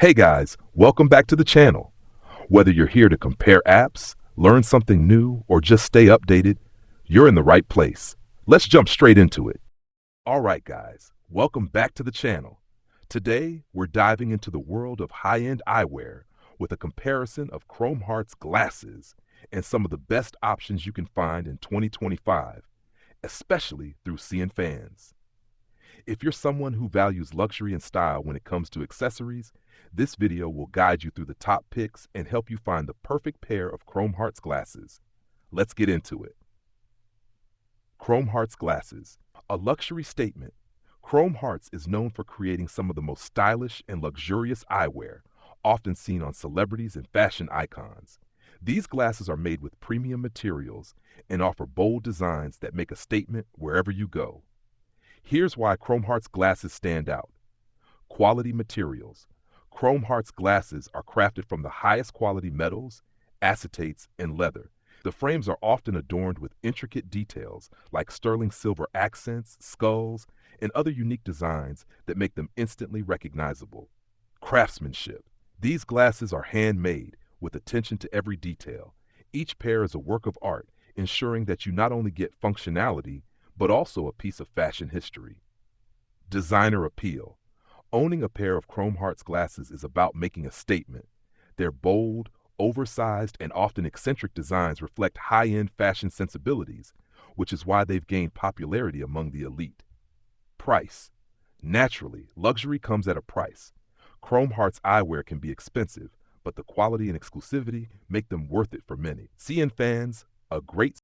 Hey guys, welcome back to the channel. Whether you're here to compare apps, learn something new, or just stay updated, you're in the right place. Let's jump straight into it. Alright guys, welcome back to the channel. Today, we're diving into the world of high-end eyewear with a comparison of Chrome Heart's glasses and some of the best options you can find in 2025, especially through Cnfans. If you're someone who values luxury and style when it comes to accessories, this video will guide you through the top picks and help you find the perfect pair of Chrome Hearts glasses. Let's get into it. Chrome Hearts glasses, a luxury statement. Chrome Hearts is known for creating some of the most stylish and luxurious eyewear, often seen on celebrities and fashion icons. These glasses are made with premium materials and offer bold designs that make a statement wherever you go. Here's why Chrome Hearts glasses stand out. Quality materials. Chrome Hearts glasses are crafted from the highest quality metals, acetates, and leather. The frames are often adorned with intricate details like sterling silver accents, skulls, and other unique designs that make them instantly recognizable. Craftsmanship. These glasses are handmade with attention to every detail. Each pair is a work of art, ensuring that you not only get functionality, but also a piece of fashion history. Designer appeal. Owning a pair of Chrome Hearts glasses is about making a statement. Their bold, oversized, and often eccentric designs reflect high-end fashion sensibilities, which is why they've gained popularity among the elite. Price. Naturally, luxury comes at a price. Chrome Hearts eyewear can be expensive, but the quality and exclusivity make them worth it for many. Cnfans, a great